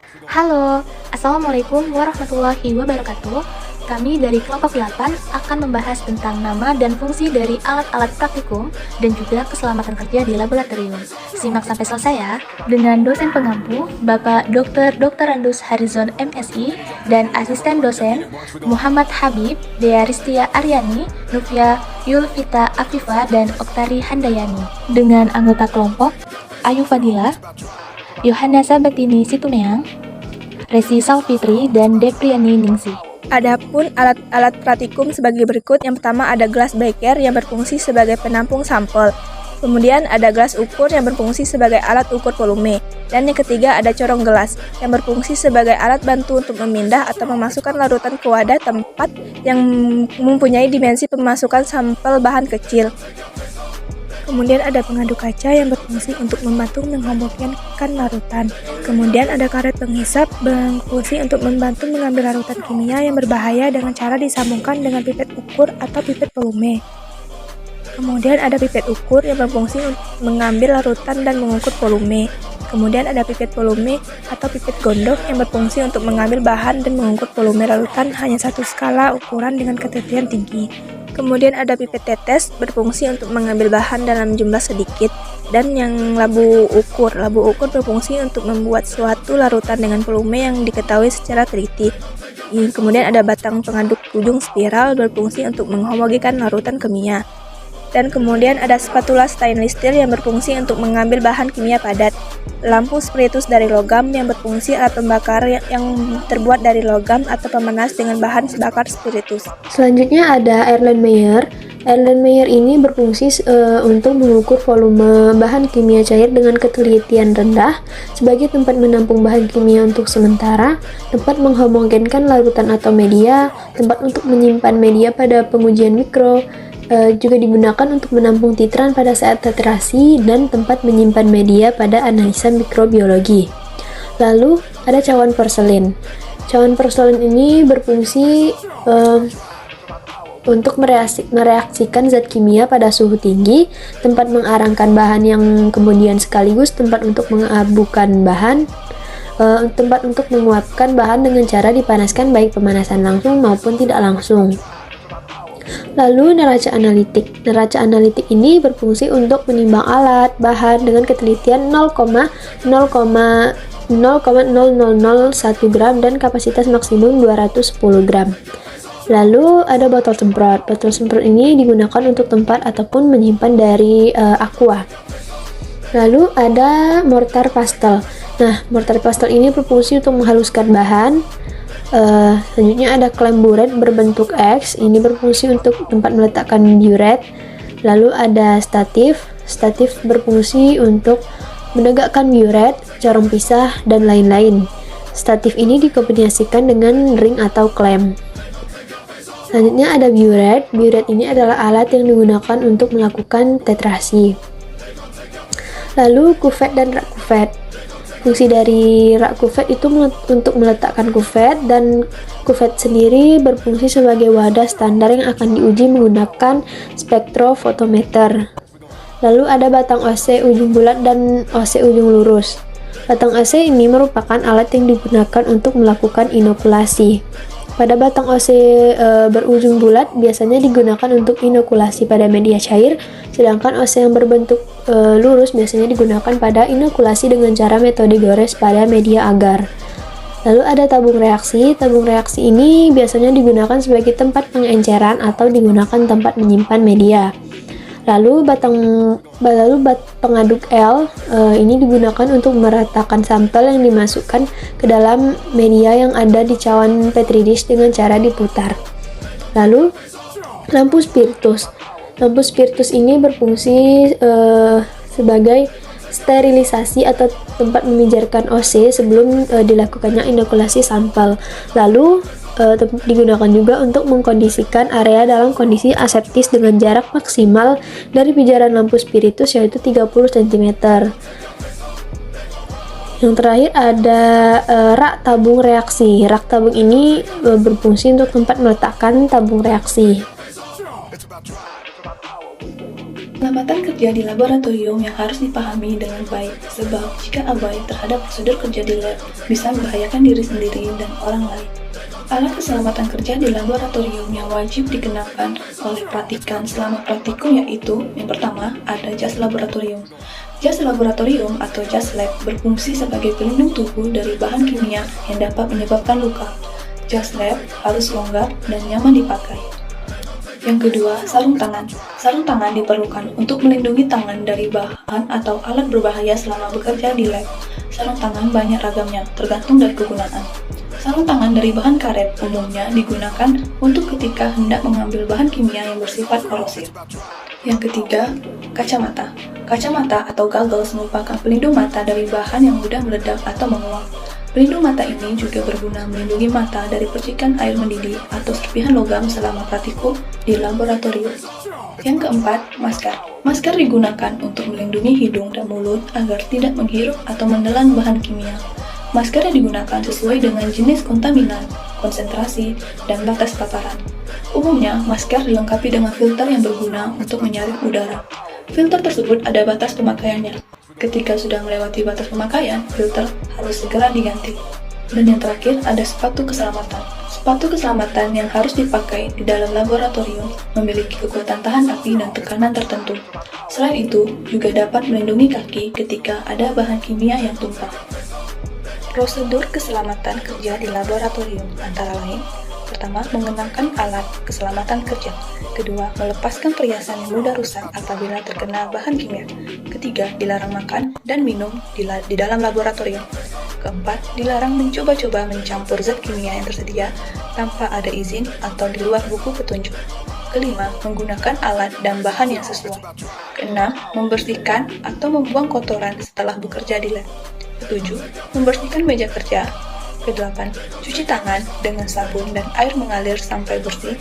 Halo, Assalamualaikum warahmatullahi wabarakatuh. Kami dari kelompok 8 akan membahas tentang nama dan fungsi dari alat-alat praktikum dan juga keselamatan kerja di laboratorium. Simak sampai selesai ya. Dengan dosen pengampu, Bapak Dr. Andus Harizon MSI dan asisten dosen Muhammad Habib, Dea Ristia Aryani, Nufia Yulvita Afifa, dan Oktari Handayani. Dengan anggota kelompok Ayu Fadila, Yohana Sabatini Situmeang, Resi Salfitri, dan Depriani Ningsih. Adapun alat-alat praktikum sebagai berikut. Yang pertama ada gelas beker yang berfungsi sebagai penampung sampel. Kemudian ada gelas ukur yang berfungsi sebagai alat ukur volume. Dan yang ketiga ada corong gelas yang berfungsi sebagai alat bantu untuk memindah atau memasukkan larutan ke wadah tempat yang mempunyai dimensi pemasukan sampel bahan kecil. Kemudian ada pengaduk kaca yang berfungsi untuk membantu menghomogenikan larutan. Kemudian ada karet penghisap berfungsi untuk membantu mengambil larutan kimia yang berbahaya dengan cara disambungkan dengan pipet ukur atau pipet volume. Kemudian ada pipet ukur yang berfungsi untuk mengambil larutan dan mengukur volume. Kemudian ada pipet volume atau pipet gondok yang berfungsi untuk mengambil bahan dan mengukur volume larutan hanya satu skala ukuran dengan ketelitian tinggi. Kemudian ada pipet tetes berfungsi untuk mengambil bahan dalam jumlah sedikit. Dan yang labu ukur berfungsi untuk membuat suatu larutan dengan volume yang diketahui secara teliti. Kemudian ada batang pengaduk ujung spiral berfungsi untuk menghomogenikan larutan kimia. Dan kemudian ada spatula stainless steel yang berfungsi untuk mengambil bahan kimia padat. Lampu spiritus dari logam yang berfungsi alat pembakar yang terbuat dari logam atau pemanas dengan bahan bakar spiritus. Selanjutnya ada Erlenmeyer. Erlenmeyer ini berfungsi untuk mengukur volume bahan kimia cair dengan ketelitian rendah sebagai tempat menampung bahan kimia untuk sementara, tempat menghomogenkan larutan atau media, tempat untuk menyimpan media pada pengujian mikro, juga digunakan untuk menampung titran pada saat titrasi, dan tempat menyimpan media pada analisa mikrobiologi. Lalu ada cawan porselin. Cawan porselin ini berfungsi untuk mereaksikan zat kimia pada suhu tinggi, tempat mengarangkan bahan yang kemudian sekaligus tempat untuk mengabukan bahan, tempat untuk menguapkan bahan dengan cara dipanaskan baik pemanasan langsung maupun tidak langsung. Lalu neraca analitik. Neraca analitik ini berfungsi untuk menimbang alat, bahan dengan ketelitian 0,0001 gram dan kapasitas maksimum 210 gram. Lalu ada botol semprot. Botol semprot ini digunakan untuk tempat ataupun menyimpan dari aqua. Lalu ada mortar pastel. Nah, mortar pastel ini berfungsi untuk menghaluskan bahan. Selanjutnya ada klem buret berbentuk X, ini berfungsi untuk tempat meletakkan buret. Lalu ada statif berfungsi untuk menegakkan buret, corong pisah, dan lain-lain. Statif ini dikombinasikan dengan ring atau klem. Selanjutnya ada buret ini adalah alat yang digunakan untuk melakukan tetrasi. Lalu kuvet dan rak kuvet. Fungsi dari rak kuvet itu untuk meletakkan kuvet, dan kuvet sendiri berfungsi sebagai wadah standar yang akan diuji menggunakan spektrofotometer. Lalu ada batang OC ujung bulat dan OC ujung lurus. Batang OC ini merupakan alat yang digunakan untuk melakukan inokulasi. Pada batang OC berujung bulat biasanya digunakan untuk inokulasi pada media cair, sedangkan OC yang berbentuk lurus biasanya digunakan pada inokulasi dengan cara metode gores pada media agar. Lalu ada tabung reaksi. Tabung reaksi ini biasanya digunakan sebagai tempat pengenceran atau digunakan tempat menyimpan media. Lalu pengaduk L ini digunakan untuk meratakan sampel yang dimasukkan ke dalam media yang ada di cawan petri dish dengan cara diputar. Lalu lampu spiritus. Lampu spiritus ini berfungsi sebagai sterilisasi atau tempat memijarkan OC sebelum dilakukannya inokulasi sampel. Lalu digunakan juga untuk mengkondisikan area dalam kondisi aseptis dengan jarak maksimal dari pijaran lampu spiritus yaitu 30 cm. Yang terakhir ada rak tabung reaksi. Rak tabung ini berfungsi untuk tempat meletakkan tabung reaksi. Keselamatan kerja di laboratorium yang harus dipahami dengan baik, sebab jika abai terhadap prosedur kerja di lab bisa membahayakan diri sendiri dan orang lain. Alat keselamatan kerja di laboratorium yang wajib dikenakan oleh praktikan selama praktikum yaitu, yang pertama, ada jas laboratorium. Jas laboratorium atau jas lab berfungsi sebagai pelindung tubuh dari bahan kimia yang dapat menyebabkan luka. Jas lab harus longgar dan nyaman dipakai. Yang kedua, sarung tangan. Sarung tangan diperlukan untuk melindungi tangan dari bahan atau alat berbahaya selama bekerja di lab. Sarung tangan banyak ragamnya, tergantung dari kegunaan. Sarung tangan dari bahan karet umumnya digunakan untuk ketika hendak mengambil bahan kimia yang bersifat korosif. Yang ketiga, kacamata. Kacamata atau goggles merupakan pelindung mata dari bahan yang mudah meledak atau menguap. Pelindung mata ini juga berguna melindungi mata dari percikan air mendidih atau serpihan logam selama praktikum di laboratorium. Yang keempat, masker. Masker digunakan untuk melindungi hidung dan mulut agar tidak menghirup atau menelan bahan kimia. Masker yang digunakan sesuai dengan jenis kontaminan, konsentrasi, dan batas paparan. Umumnya, masker dilengkapi dengan filter yang berguna untuk menyaring udara. Filter tersebut ada batas pemakaiannya. Ketika sudah melewati batas pemakaian, filter harus segera diganti. Dan yang terakhir, ada sepatu keselamatan. Sepatu keselamatan yang harus dipakai di dalam laboratorium memiliki kekuatan tahan api dan tekanan tertentu. Selain itu, juga dapat melindungi kaki ketika ada bahan kimia yang tumpah. Prosedur keselamatan kerja di laboratorium antara lain: pertama, mengenakan alat keselamatan kerja. Kedua, melepaskan perhiasan yang mudah rusak apabila terkena bahan kimia. Ketiga, dilarang makan dan minum di dalam laboratorium. Keempat, dilarang mencoba-coba mencampur zat kimia yang tersedia tanpa ada izin atau di luar buku petunjuk. Kelima, menggunakan alat dan bahan yang sesuai. Keenam, membersihkan atau membuang kotoran setelah bekerja di lab. Ketujuh, membersihkan meja kerja. Kedelapan, cuci tangan dengan sabun dan air mengalir sampai bersih.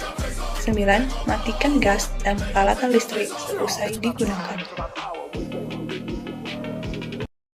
9. Matikan gas dan peralatan listrik seusai digunakan.